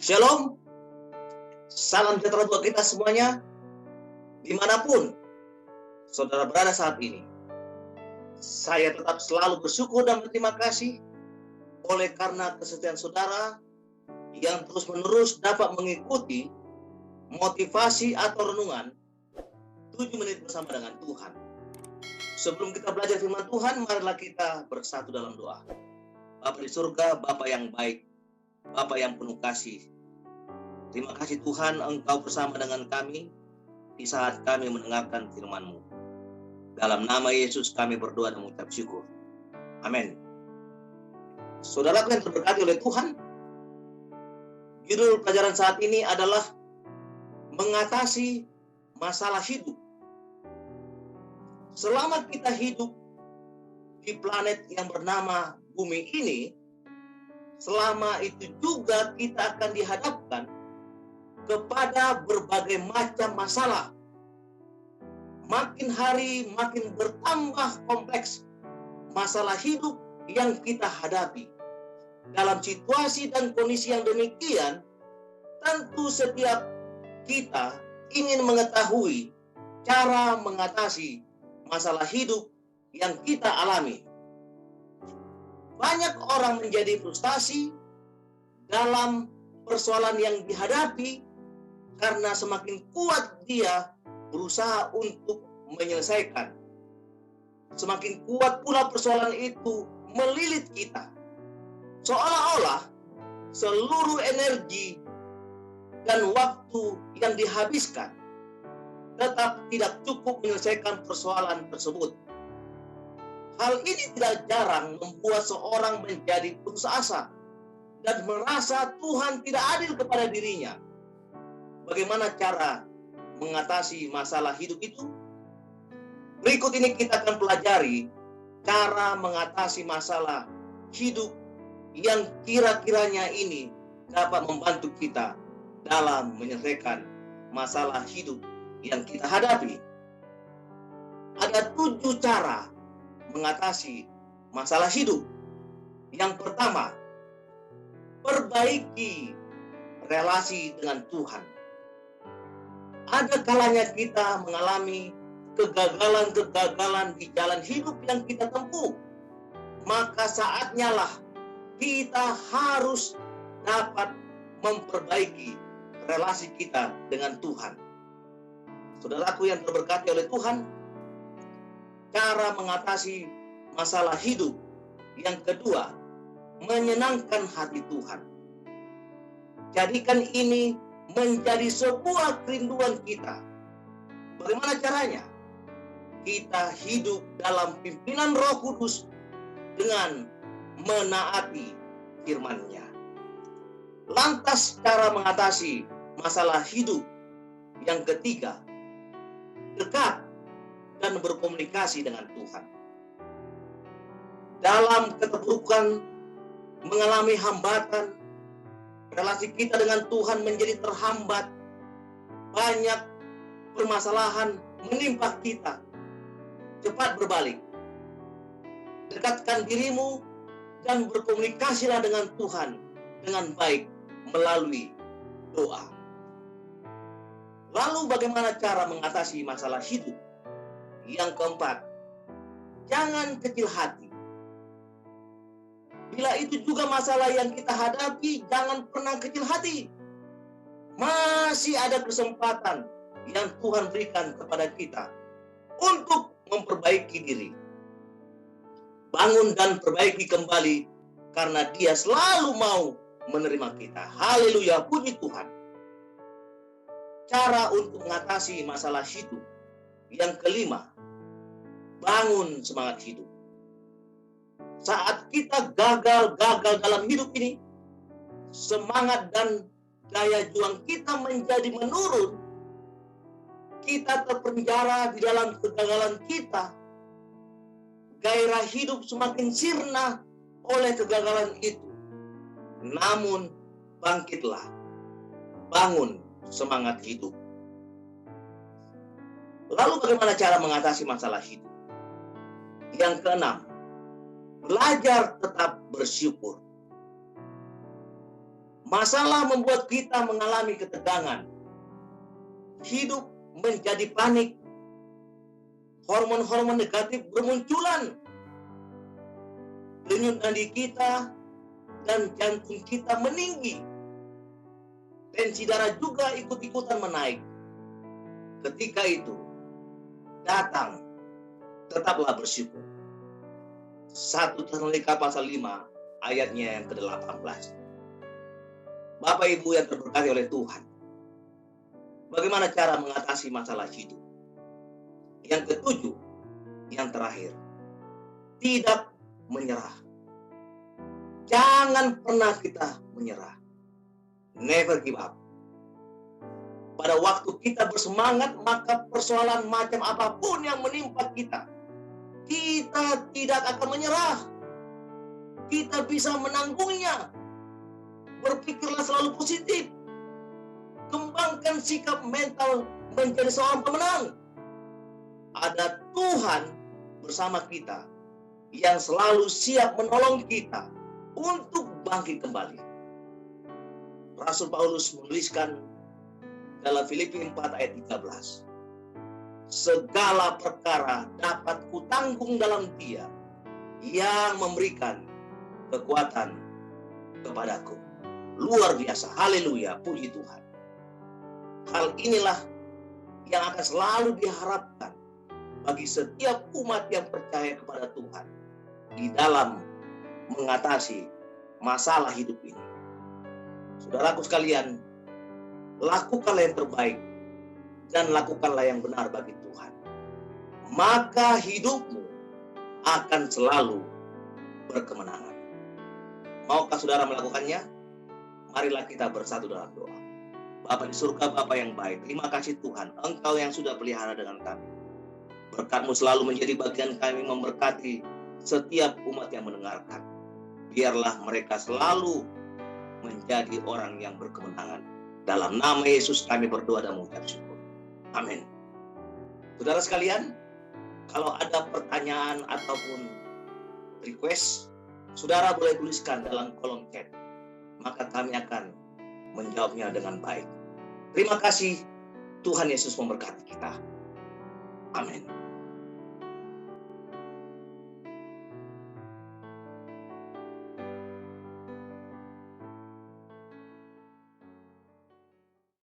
Shalom, salam sejahtera buat kita semuanya, dimanapun saudara berada saat ini. Saya tetap selalu bersyukur dan berterima kasih oleh karena kesetiaan saudara yang terus-menerus dapat mengikuti motivasi atau renungan 7 menit bersama dengan Tuhan. Sebelum kita belajar firman Tuhan, marilah kita bersatu dalam doa. Bapa di surga, Bapa yang baik, Bapa yang penuh kasih, terima kasih Tuhan, Engkau bersama dengan kami di saat kami mendengarkan firman-Mu. Dalam nama Yesus kami berdoa dan mengucap syukur. Amin. Saudaraku yang terberkati oleh Tuhan, judul pelajaran saat ini adalah mengatasi masalah hidup. Selama kita hidup di planet yang bernama bumi ini, selama itu juga kita akan dihadapkan kepada berbagai macam masalah. Makin hari makin bertambah kompleks masalah hidup yang kita hadapi. Dalam situasi dan kondisi yang demikian, tentu setiap kita ingin mengetahui cara mengatasi masalah hidup yang kita alami. Banyak orang menjadi frustasi dalam persoalan yang dihadapi karena semakin kuat dia berusaha untuk menyelesaikan. Semakin kuat pula persoalan itu melilit kita. Seolah-olah seluruh energi dan waktu yang dihabiskan tetap tidak cukup menyelesaikan persoalan tersebut. Hal ini tidak jarang membuat seorang menjadi putus asa dan merasa Tuhan tidak adil kepada dirinya. Bagaimana cara mengatasi masalah hidup itu? Berikut ini kita akan pelajari cara mengatasi masalah hidup yang kira-kiranya ini dapat membantu kita dalam menyelesaikan masalah hidup yang kita hadapi. Ada 7 cara mengatasi masalah hidup. Yang pertama, perbaiki relasi dengan Tuhan. Ada kalanya kita mengalami kegagalan-kegagalan di jalan hidup yang kita tempuh. Maka saatnya lah kita harus dapat memperbaiki relasi kita dengan Tuhan. Saudaraku yang terberkati oleh Tuhan, cara mengatasi masalah hidup yang kedua, menyenangkan hati Tuhan. Jadikan ini menjadi sebuah kerinduan kita. Bagaimana caranya? Kita hidup dalam pimpinan Roh Kudus dengan menaati firman-Nya. Lantas cara mengatasi masalah hidup yang ketiga, dekat dan berkomunikasi dengan Tuhan. Dalam keterpurukan, mengalami hambatan, relasi kita dengan Tuhan menjadi terhambat. Banyak permasalahan menimpa kita. Cepat berbalik. Dekatkan dirimu dan berkomunikasilah dengan Tuhan dengan baik melalui doa. Lalu bagaimana cara mengatasi masalah hidup? Yang keempat, jangan kecil hati. Bila itu juga masalah yang kita hadapi, jangan pernah kecil hati. Masih ada kesempatan yang Tuhan berikan kepada kita untuk memperbaiki diri. Bangun dan perbaiki kembali karena Dia selalu mau menerima kita. Haleluya, puji Tuhan. Cara untuk mengatasi masalah hidup yang kelima, bangun semangat hidup. Saat kita gagal dalam hidup ini, semangat dan daya juang kita menjadi menurun. Kita terpenjara di dalam kegagalan kita. Gairah hidup semakin sirna oleh kegagalan itu. Namun, bangkitlah. Bangun semangat hidup. Lalu bagaimana cara mengatasi masalah hidup? Yang keenam, belajar tetap bersyukur. Masalah membuat kita mengalami ketegangan. Hidup menjadi panik. Hormon-hormon negatif bermunculan. Denyut nadi kita dan jantung kita meninggi. Tensi darah juga ikut-ikutan menaik. Ketika itu datang, tetaplah bersyukur. 1 Tesalonika pasal 5 ayatnya yang ke-18. Bapak Ibu yang terberkati oleh Tuhan, bagaimana cara mengatasi masalah hidup? Yang ketujuh, yang terakhir, tidak menyerah. Jangan pernah kita menyerah. Never give up. Pada waktu kita bersemangat, maka persoalan macam apapun yang menimpa kita, kita tidak akan menyerah. Kita bisa menanggungnya. Berpikirlah selalu positif. Kembangkan sikap mental menjadi seorang pemenang. Ada Tuhan bersama kita yang selalu siap menolong kita untuk bangkit kembali. Rasul Paulus menuliskan dalam Filipi 4 ayat 13. Segala perkara dapat kutanggung dalam Dia yang memberikan kekuatan kepadaku. Luar biasa. Haleluya. Puji Tuhan. Hal inilah yang akan selalu diharapkan bagi setiap umat yang percaya kepada Tuhan di dalam mengatasi masalah hidup ini. Saudaraku sekalian, lakukanlah yang terbaik dan lakukanlah yang benar bagi Tuhan. Maka hidupmu akan selalu berkemenangan. Maukah saudara melakukannya? Marilah kita bersatu dalam doa. Bapa di surga, Bapa yang baik, terima kasih Tuhan, Engkau yang sudah pelihara dengan kami. Berkat-Mu selalu menjadi bagian kami, memberkati setiap umat yang mendengarkan. Biarlah mereka selalu menjadi orang yang berkemenangan. Dalam nama Yesus kami berdoa dan mengucap syukur. Amin. Saudara sekalian, kalau ada pertanyaan ataupun request, saudara boleh tuliskan dalam kolom chat. Maka kami akan menjawabnya dengan baik. Terima kasih. Tuhan Yesus memberkati kita. Amin.